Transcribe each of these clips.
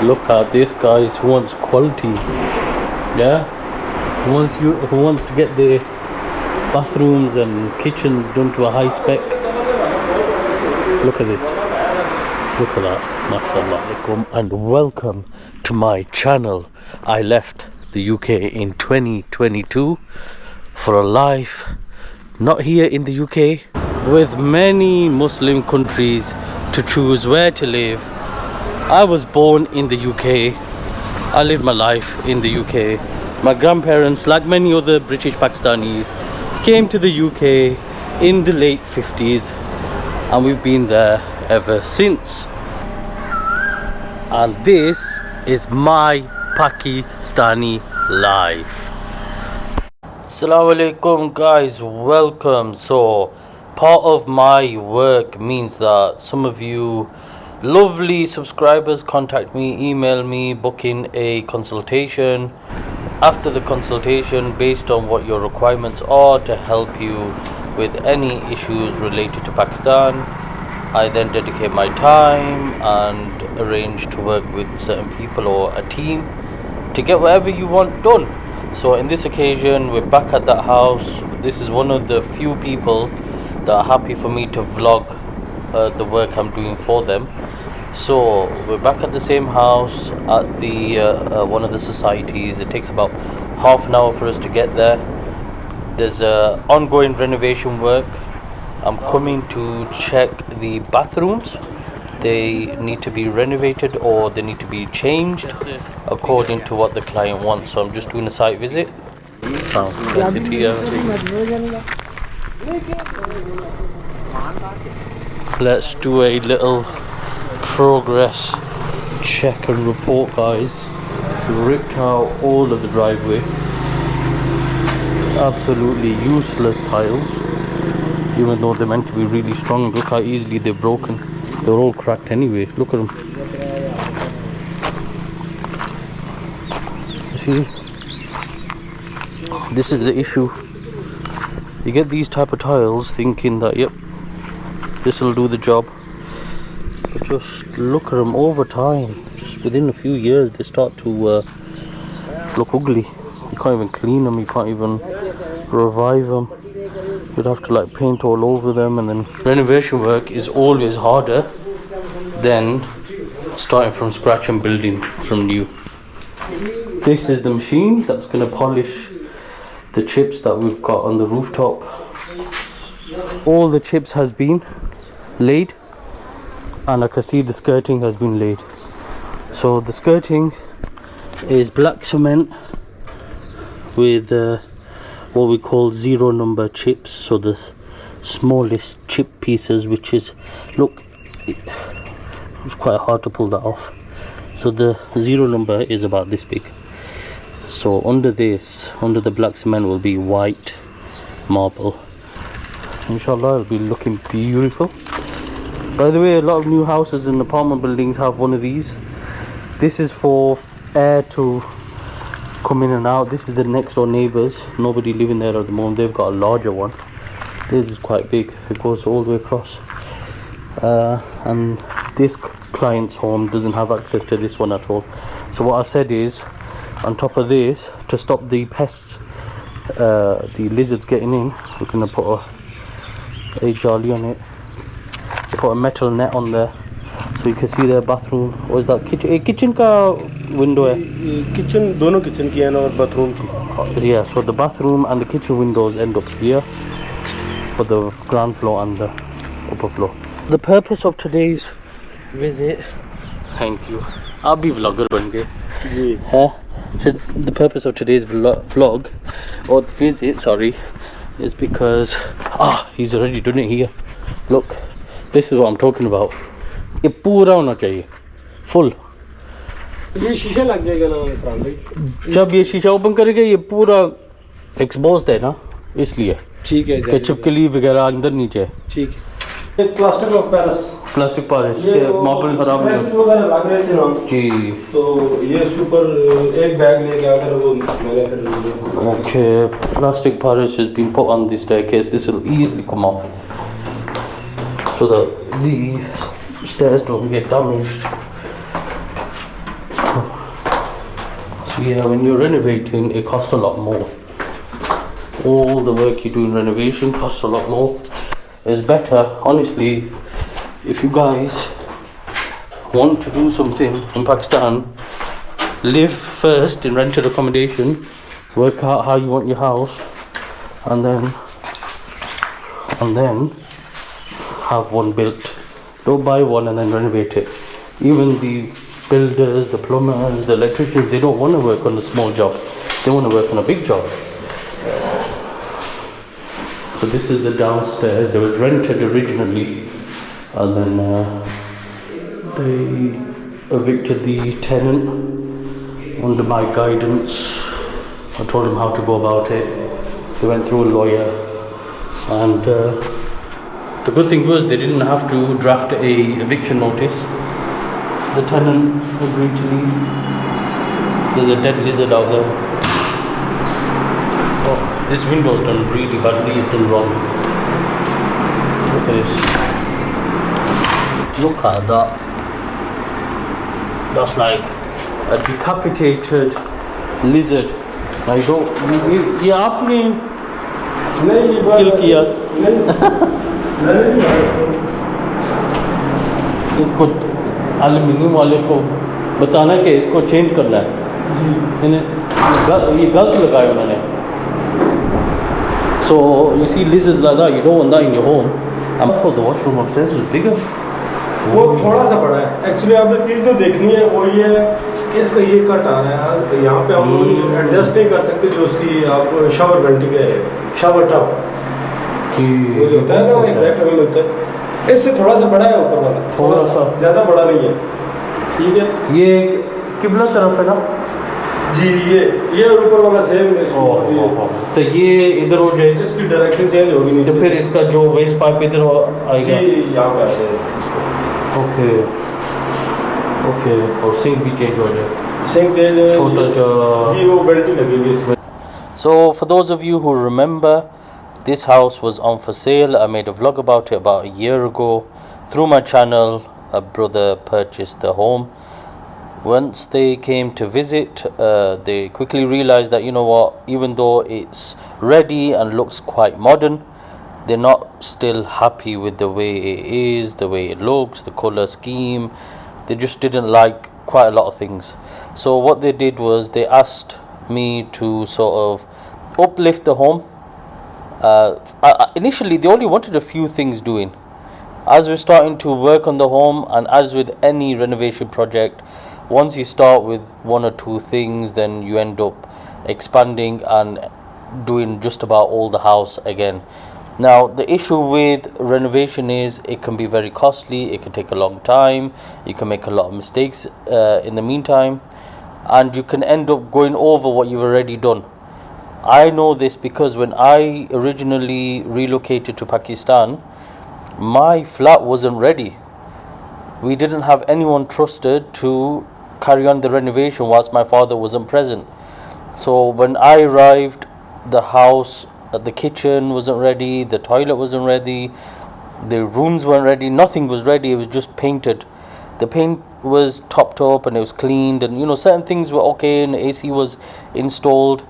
Look at this, guys. Who wants quality? Yeah. Who wants to get their bathrooms and kitchens done to a high spec? Look at this. Look at that. Mashallah alaikum and welcome to my channel. I left the UK in 2022 for a life not here in the UK, with many Muslim countries to choose where to live. I was born in the UK. I lived my life in the UK. My grandparents, like many other British Pakistanis, came to the UK in the late 50s, and we've been there ever since. And this is my Pakistani life. Assalamu alaikum, guys, welcome. So part of my work means that some of you lovely subscribers contact me, email me, booking a consultation. After the consultation, based on what your requirements are to help you with any issues related to Pakistan, I then dedicate my time and arrange to work with certain people or a team to get whatever you want done. So in this occasion, we're back at that house. This is one of the few people that are happy for me to vlog the work I'm doing for them. So we're back at the same house at the one of the societies. It takes about half an hour for us to get there. There's ongoing renovation work. I'm coming to check the bathrooms. They need to be renovated or they need to be changed according to what the client wants. So I'm just doing a site visit. Let's do a little progress check and report, guys. So ripped out all of the driveway. Absolutely useless tiles, even though they're meant to be really strong. Look how easily they're broken. They're all cracked anyway. Look at them. You see, this is the issue. You get these type of tiles thinking that, yep, this will do the job. But just look at them over time. Just within a few years, they start to look ugly. You can't even clean them. You can't even revive them. You'd have to like paint all over them, and then renovation work is always harder than starting from scratch and building from new. This is the machine that's going to polish the chips that we've got on the rooftop. All the chips has been laid, and I can see the skirting has been laid. So the skirting is black cement with what we call 0 number chips, so the smallest chip pieces, which is, look, it's quite hard to pull that off. So the 0 number is about this big. So under this, under the black cement, will be white marble. Inshallah, it'll be looking beautiful. By the way, a lot of new houses and apartment buildings have one of these. This is for air to come in and out. This is the next door neighbours. Nobody living there at the moment. They've got a larger one. This is quite big. It goes all the way across. And this client's home doesn't have access to this one at all. So what I said is, on top of this, to stop the pests, the lizards getting in, we're going to put a jolly on it. Put a metal net on there, so you can see their bathroom. Or is that kitchen? Kitchen ka window hai? Kitchen, dono kitchen ki hai na aur bathroom ki. Yeah, so the bathroom and the kitchen windows end up here for the ground floor and the upper floor. The purpose of today's visit, thank you, I'll be vlogger ban gaye. So the purpose of today's vlog or visit, sorry, is because he's already done it here. Look, this is what I'm talking about. ये पूरा होना चाहिए, full. ये शीशा लग जाएगा ना इरफान भाई. जब ये शीशा ओपन करेगा ये पूरा exposed है ना, इसलिए. ठीक है. कि चिपकली वगैरह अंदर नीचे है. ठीक है. Plastic of Paris. Plastic Paris के मार्बल खराब नहीं वगैरह लग रहे थे ना जी. तो ये इसके ऊपर एक बैग लेके आकर वो मैंने फिर. Okay, plastic Paris has been put on the staircase. This will easily come off, so that the stairs don't get damaged. Yeah, when you're renovating, it costs a lot more. All the work you do in renovation costs a lot more. It's better, honestly, if you guys want to do something in Pakistan, live first in rented accommodation, work out how you want your house, and then have one built. Don't buy one and then renovate it. Even the builders, the plumbers, the electricians, they don't want to work on a small job. They want to work on a big job. So this is the downstairs. It was rented originally, and then they evicted the tenant under my guidance. I told him how to go about it. They went through a lawyer, and the good thing was they didn't have to draft a eviction notice. The tenant agreed to leave. There's a dead lizard out there. Oh, this window's done really badly. It's done wrong. Look at this. Look at that. That's like a decapitated lizard. I don't. ये आपने kill किया. इसको aluminium वाले को बताना कि इसको change करना है. ये गलत लगाया उन्होंने. So you see lizards like that, you don't want that in your home. And I thought the washroom upstairs was bigger. वो थोड़ा सा बड़ा है. एक्चुअली आपने चीज़ जो देखनी है वो ये है कि इसका ये कट आ रहा है. यहाँ पे हम एडजस्ट नहीं कर सकते जो उसकी आप शावर वेंटी कह रहे हैं, शावर टब. वो जो होता है ना वो एग्जैक्ट हमें मिलता है. इससे थोड़ा सा बड़ा है ऊपर वाला. थोड़ा सा ज़्यादा बड़ा नहीं है. ठीक है. ये किबला तरफ है ना जी. ये ऊपर वाला सेम है. तो ये इधर हो जाए. इसकी डायरेक्शन चेंज होगी नहीं. तो फिर इसका जो वेस्ट पाइप इधर आएगा. जी यहाँ पे आते हैं. Okay okay. और सिंक भी चेंज हो जाए. सिंक चेंज छोटा जो ये वो बेल्ट लगेगी इसमें. So for those of you who remember, this house was on for sale. I made a vlog about it about a year ago. Through my channel, a brother purchased the home. Once they came to visit, they quickly realized that, you know what, even though it's ready and looks quite modern, they're not still happy with the way it is, the way it looks, the color scheme. They just didn't like quite a lot of things. So what they did was they asked me to sort of uplift the home. Initially they only wanted a few things doing. As we're starting to work on the home, and as with any renovation project, once you start with one or two things, then you end up expanding and doing just about all the house again. Now the issue with renovation is it can be very costly, it can take a long time, you can make a lot of mistakes in the meantime, and you can end up going over what you've already done. I know this because when I originally relocated to Pakistan, my flat wasn't ready. We didn't have anyone trusted to carry on the renovation whilst my father wasn't present. So when I arrived, the house, the kitchen wasn't ready, the toilet wasn't ready, the rooms weren't ready, nothing was ready. It was just painted. The paint was topped up and it was cleaned, and you know, certain things were okay, and AC was installed.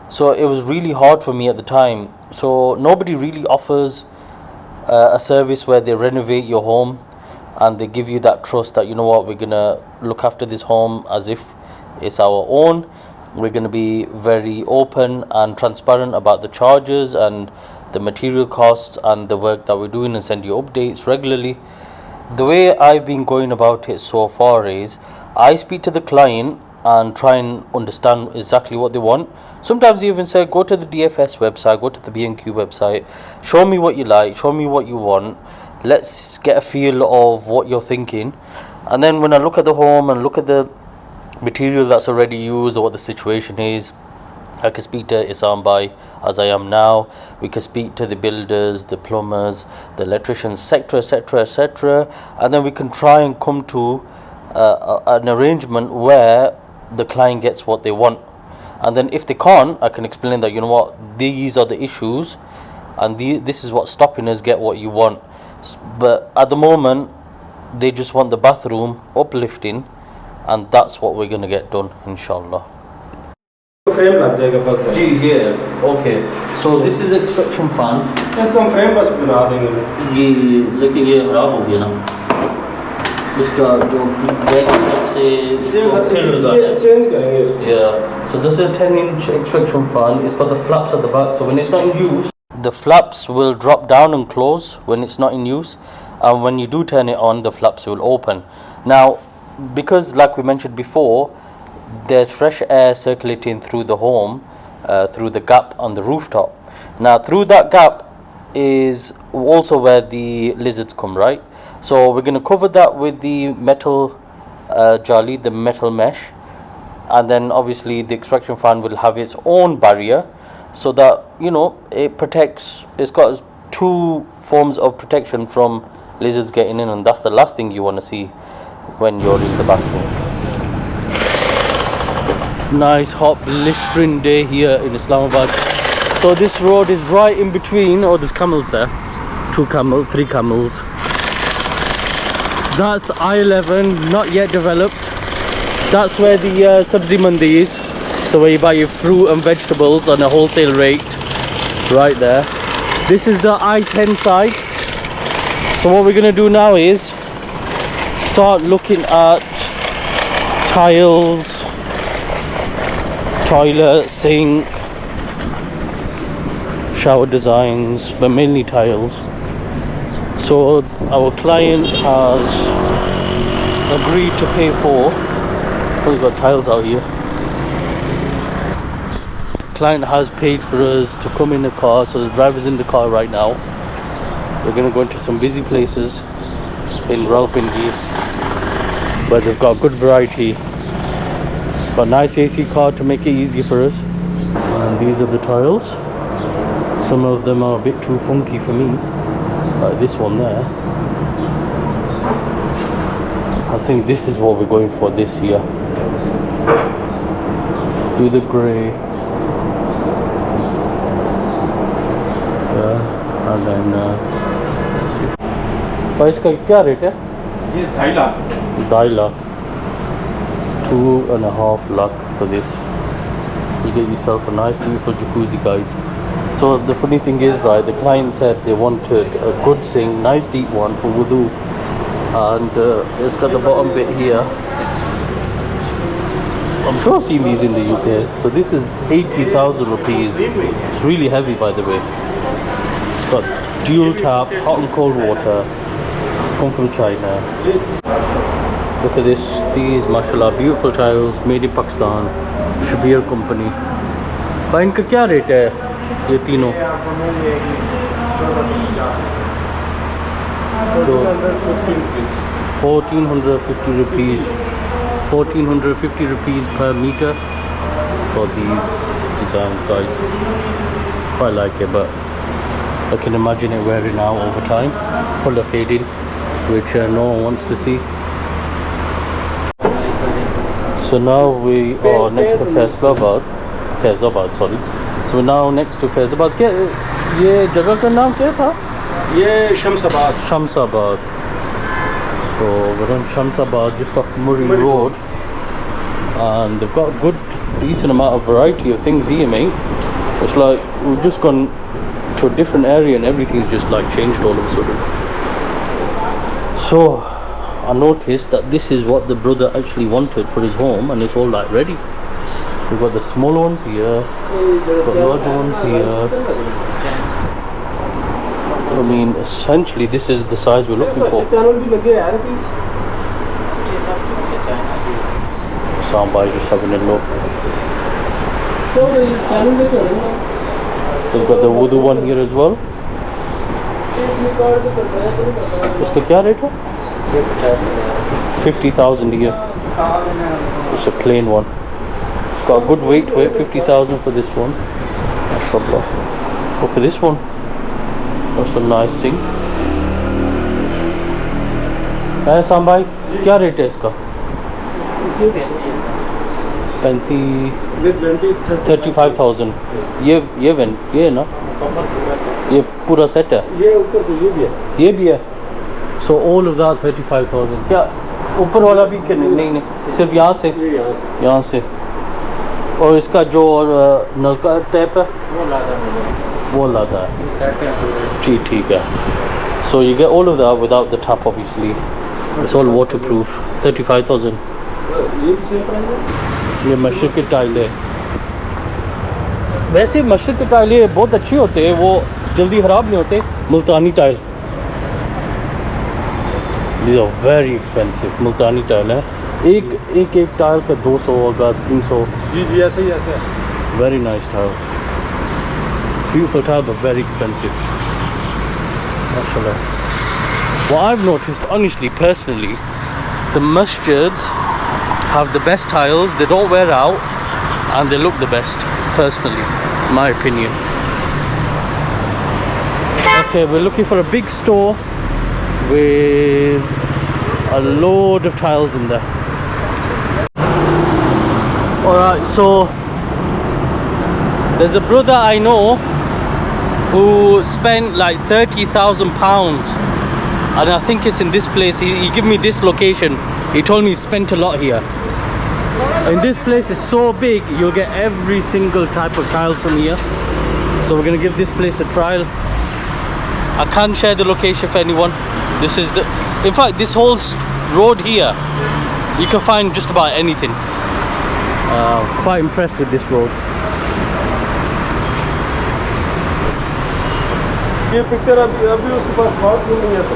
So it was really hard for me at the time. So nobody really offers a service where they renovate your home and they give you that trust that, you know what, we're gonna look after this home as if it's our own. We're going to be very open and transparent about the charges and the material costs and the work that we're doing, and send you updates regularly. The way I've been going about it so far is I speak to the client and try and understand exactly what they want. Sometimes you even say, go to the DFS website, go to the B&Q website, show me what you like, show me what you want, let's get a feel of what you're thinking. And then when I look at the home and look at the material that's already used or what the situation is, I can speak to Isam Bhai as I am now. We can speak to the builders, the plumbers, the electricians, etc., and then we can try and come to an arrangement where the client gets what they want. And then if they can't, I can explain that, you know what, these are the issues and this is what's stopping us get what you want. But at the moment they just want the bathroom uplifting, and that's what we're going to get done, inshallah. Frame लग जाएगा बस जी ये okay so this is extraction fan इसको हम frame बस बना देंगे जी लेकिन ये खराब हो गया ना इसका जो बैक से चेंज करेंगे इसको yeah so this is a 10-inch extraction fan it's got the flaps at the back so when it's not in use the flaps will drop down and close when it's not in use and when you do turn it on the flaps will open now because like we mentioned before there's fresh air circulating through the home through the gap on the rooftop now through that gap is also where the lizards come right so we're going to cover that with the metal jali the metal mesh and then obviously the extraction fan will have its own barrier so that you know it protects it's got two forms of protection from lizards getting in and that's the last thing you want to see when you're in the bathroom. Nice hot blistering day here in Islamabad so this road is right in between oh there's camels there 3 camels that's I-11 not yet developed that's where the sabzi mandi is so where you buy your fruit and vegetables on a wholesale rate right there this is the I-10 side so what we're going to do now is start looking at tiles toilet sink shower designs but mainly tiles so our client has agreed to pay for we've got tiles out here client has paid for us to come in the car so the driver's in the car right now we're going to go into some busy places in Rawalpindi but they've got good variety got a nice AC car to make it easy for us and these are the tiles some of them are a bit too funky for me like this one there I think this is what we're going for this year do the grey yeah and then और इसका क्या rate है ये 2.5 lakh 2.5 lakh 2.5 lakh for this you get yourself a nice beautiful jacuzzi guys so the funny thing is right the client said they wanted a good sink nice deep one for wudu and it's got the bottom bit here I'm sure I've seen these in the UK so this is 80,000 rupees it's really heavy by the way it's got dual tap hot and cold water come from China look at this these mashallah beautiful tiles made in Pakistan Shabir company भाई इनका क्या rate है ये तीनों 1450 rupees 1450 rupees per meter for these designs guys quite like it but I can imagine it wearing out over time color fading which no one wants to see so now we are next to Faisalabad sorry so now next to Faisalabad क्या ये जगह का नाम क्या था ये Shamsabad so we're on Shamsabad just off Murray Road and they've got a good decent amount of variety of things here mate it's like we've just gone to a different area and everything's just like changed all of a sudden so I noticed that this is what the brother actually wanted for his home and it's all like ready we've got the small ones here got large ones here I mean essentially this is the size we're looking for Sambai just having a look they've got the wudu one here as well इसका क्या rate है 50,000 a year it's a plain one it's got a good weight to it 50,000 for this one mashallah look at this one that's a nice thing Sam bhai क्या rate है इसका 35,000 ये है ना ये पूरा सेट है ये ऊपर तो ये भी है so all of that 35,000 क्या ऊपर वाला भी क्या नहीं सिर्फ यहाँ से और इसका जो नलका टैप है वो लादा है जी ठीक है so you get all of that without the tap obviously it's all waterproof 35,000 ये मस्जिद की टाइल है वैसे मस्जिद की टाइल बहुत अच्छी होते हैं वो जल्दी ख़राब नहीं होते Multani tile these are very expensive Multani tile है एक टाइल का 200 होगा 300 जी जी ऐसे ही ऐसे very nice tile beautiful tile but very expensive mashallah what I've noticed honestly personally the masjids have the best tiles they don't wear out and they look the best personally my opinion okay we're looking for a big store with a load of tiles in there alright so there's a brother I know who spent like £30,000 and I think it's in this place he gave me this location he told me he spent a lot here and this place is so big you'll get every single type of tile from here so we're gonna give this place a trial I can't share the location for anyone this is the in fact this whole road here you can find just about anything quite impressed with this road ये picture अभी उसके पास smartphone नहीं है तो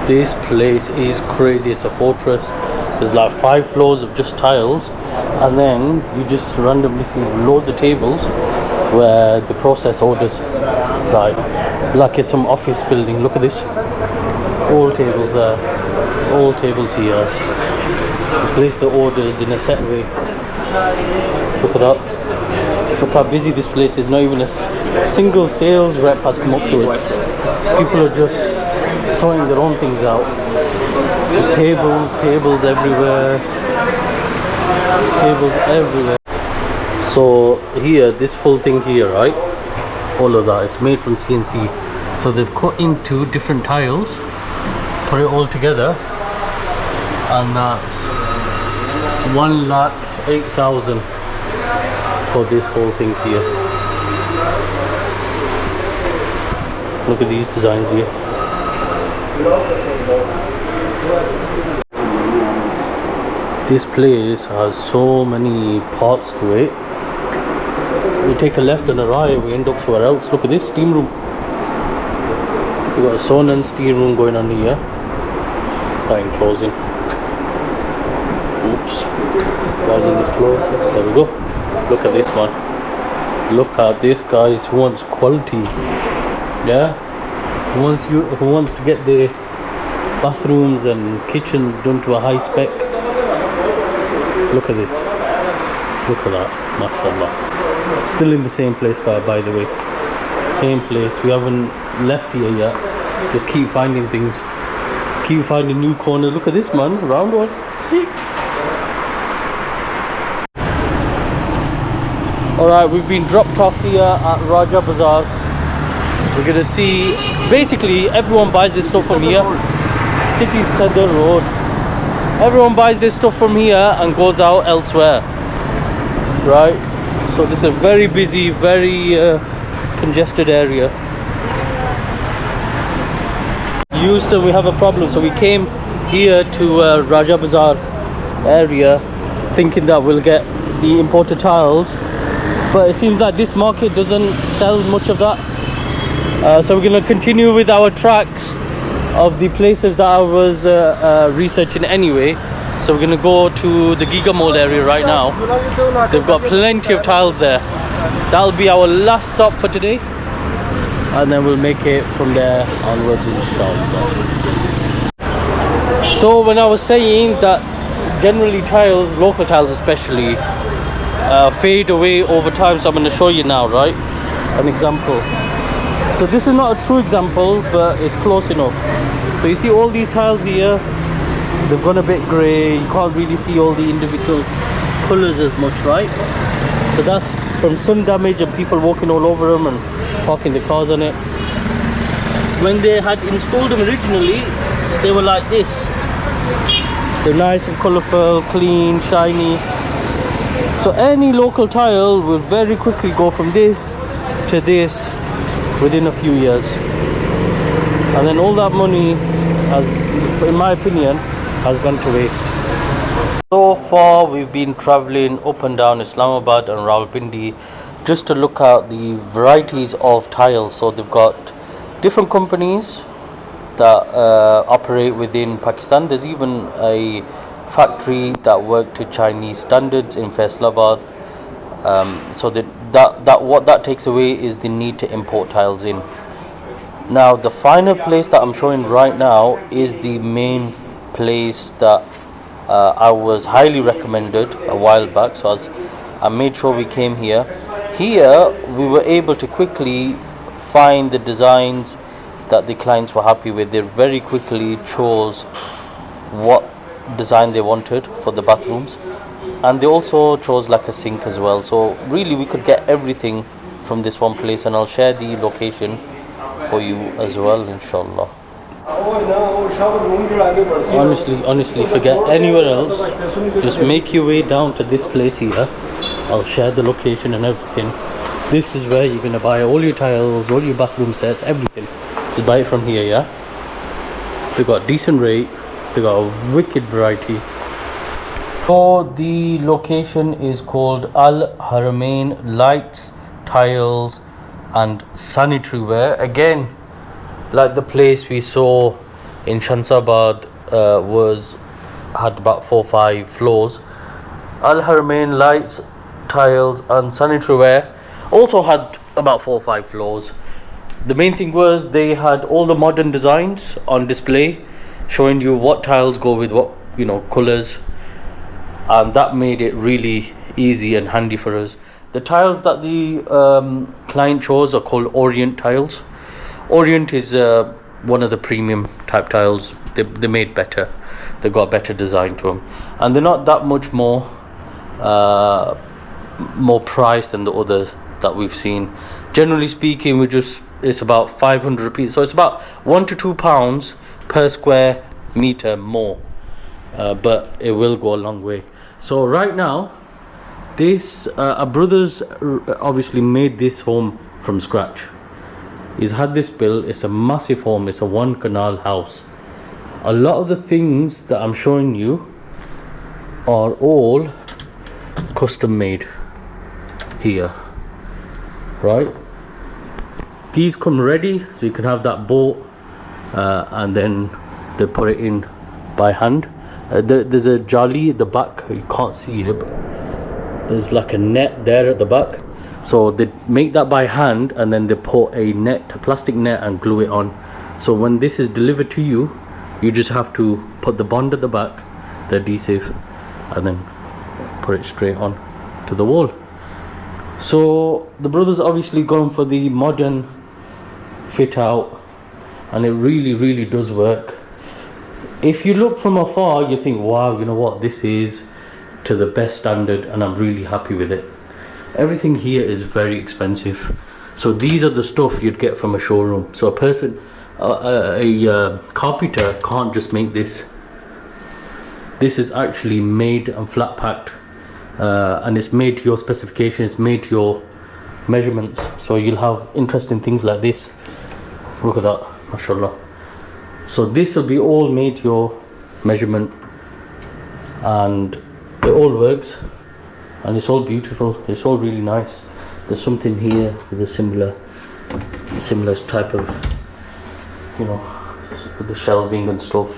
this place is crazy it's a fortress there's like 5 floors of just tiles and then you just randomly see loads of tables where they process orders like it's some office building look at this all tables there all tables here you place the orders in a set way look at that look how busy this place is not even a single sales rep has come up to us people are just sorting their own things out there's tables everywhere so here this full thing here right all of that is made from CNC so they've cut into different tiles put it all together and that's 1,08,000 for this whole thing here look at these designs here this place has so many parts to it we take a left and a right we end up somewhere else look at this steam room we got a sauna and steam room going on here that ain't closing oops why isn't this closed there we go look at this one look at this guys who wants quality yeah who wants to get the bathrooms and kitchens done to a high spec look at this look at that mashallah still in the same place by the way same place we haven't left here yet just keep finding things keep finding new corners look at this man round one sick alright we've been dropped off here at Raja Bazar we're gonna see basically everyone buys this stuff from here City Center Road everyone buys this stuff from here and goes out elsewhere right so this is a very busy very congested area Houston we have a problem so we came here to Raja Bazar area thinking that we'll get the imported tiles but it seems like this market doesn't sell much of that so we're going to continue with our tracks of the places that I was researching anyway so we're going to go to the Giga Mall area right now they've got plenty of tiles there that'll be our last stop for today and then we'll make it from there onwards inshallah so when I was saying that generally tiles local tiles especially fade away over time so I'm going to show you now right an example so this is not a true example but it's close enough so you see all these tiles here they've gone a bit grey you can't really see all the individual colors as much right so that's from sun damage and people walking all over them and parking the cars on it when they had installed them originally they were like this They're nice and colourful, clean, shiny. So any local tile will very quickly go from this to this within a few years. And then all that money has, in my opinion, has gone to waste. So far we've been travelling up and down Islamabad and Rawalpindi just to look at the varieties of tiles. So they've got different companies that operate within Pakistan. There's even a factory that work to Chinese standards in Faisalabad. So that what that takes away is the need to import tiles in. Now the final place that I'm showing right now is the main place that I was highly recommended a while back. So I made sure we came here. Here we were able to quickly find the designs that the clients were happy with. They very quickly chose what design they wanted for the bathrooms, and they also chose like a sink as well. So really we could get everything from this one place, and I'll share the location for you as well, inshallah. Honestly, forget anywhere else. Just make your way down to this place here. I'll share the location and everything. This is where you're gonna buy all your tiles, all your bathroom sets, everything. Just buy it from here, yeah? They got decent rate. They got a wicked variety. So the location is called Al-Haramain Lights, Tiles and Sanitary Ware. Again, like the place we saw in Shansabad had about 4 or 5 floors. Al-Haramain Lights, Tiles and Sanitary Ware also had about 4 or 5 floors. The main thing was they had all the modern designs on display, showing you what tiles go with what, colors, and that made it really easy and handy for us. The tiles that the client chose are called Orient tiles. Orient is one of the premium type tiles. They made better. They got better design to them, and they're not that much more price than the others that we've seen. Generally speaking, it's about 500 rupees, so it's about £1 to £2 per square meter more, but it will go a long way. So right now, this our brothers obviously made this home from scratch. He's had this built. It's a massive home. It's a 1 canal house. A lot of the things that I'm showing you are all custom made here, right? These come ready, so you can have that bought, and then they put it in by hand. There's a jolly at the back. You can't see it, but there's like a net there at the back. So they make that by hand, and then they put a plastic net, and glue it on. So when this is delivered to you, you just have to put the bond at the back, the adhesive, and then put it straight on to the wall. So the brothers obviously gone for the modern fit out, and it really does work. If you look from afar, you think, wow, you know what, this is to the best standard, and I'm really happy with it. Everything here is very expensive. So these are the stuff you'd get from a showroom. So a carpenter can't just make this. This is actually made and flat packed, and it's made to your specifications, it's made to your measurements. So you'll have interesting things like this. Look at that, mashallah. So this will be all made to your measurement, and it all works, and it's all beautiful. It's all really nice. There's something here with a similar type of, with the shelving and stuff.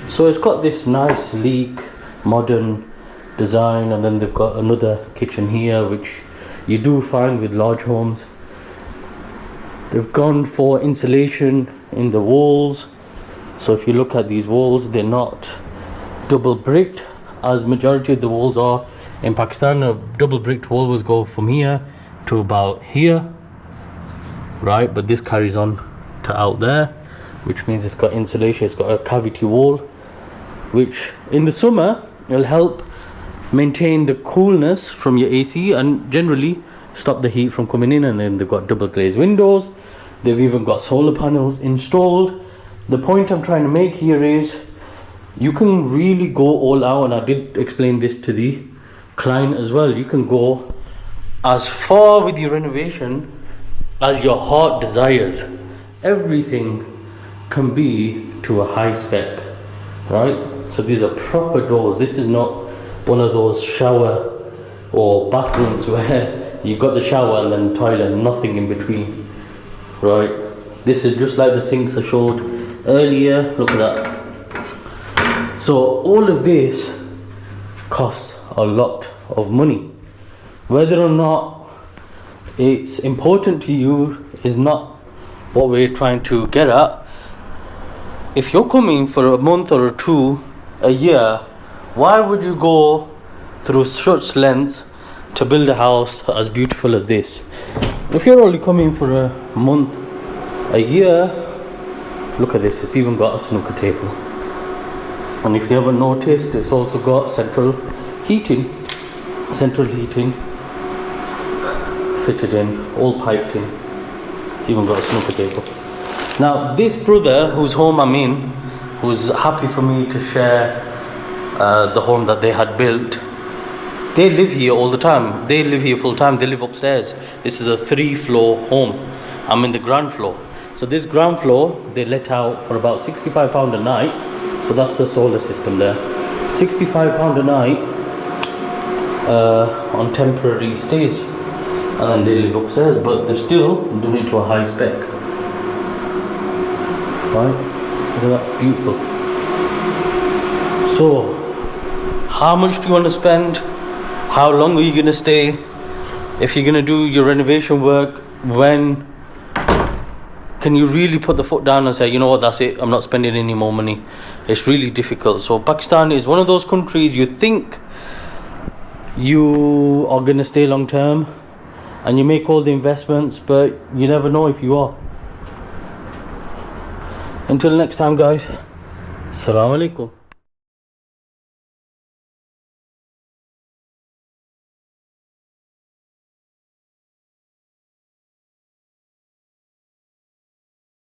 So it's got this nice sleek modern design, and then they've got another kitchen here, which you do find with large homes. They've gone for insulation in the walls. So if you look at these walls, they're not double bricked as majority of the walls are in Pakistan. A double bricked wall will go from here to about here, right? But this carries on to out there, which means it's got insulation. It's got a cavity wall, which in the summer will help maintain the coolness from your AC and generally stop the heat from coming in. And then they've got double glazed windows. They've even got solar panels installed. The point I'm trying to make here is you can really go all out, and I did explain this to the client as well. You can go as far with your renovation as your heart desires. Everything can be to a high spec, right? So these are proper doors. This is not one of those shower or bathrooms where you've got the shower and then toilet, nothing in between, right? This is just like the sinks I showed earlier. Look at that. So all of this costs a lot of money. Whether or not it's important to you is not what we're trying to get at. If you're coming for a month or two, a year, why would you go through such lengths to build a house as beautiful as this? If you're only coming for a month, a year, look at this, it's even got a snooker table. And if you haven't noticed, it's also got central heating fitted in, all piped in. It's even got a snooker table. Now this brother whose home I'm in, who's happy for me to share the home that they had built, they live here all the time. They live here full time. They live upstairs. This is a 3-floor home. I'm in the ground floor. So this ground floor they let out for about £65 a night. So that's the solar system there. £65 a night on temporary stays, and then they live upstairs, but they're still doing it to a high spec. Right? Look at that, beautiful. So, how much do you want to spend? How long are you going to stay? If you're going to do your renovation work, when can you really put the foot down and say, you know what, that's it, I'm not spending any more money? It's really difficult. So Pakistan is one of those countries you think you are going to stay long term and you make all the investments, but you never know if you are. Until next time guys, Assalamu alaikum.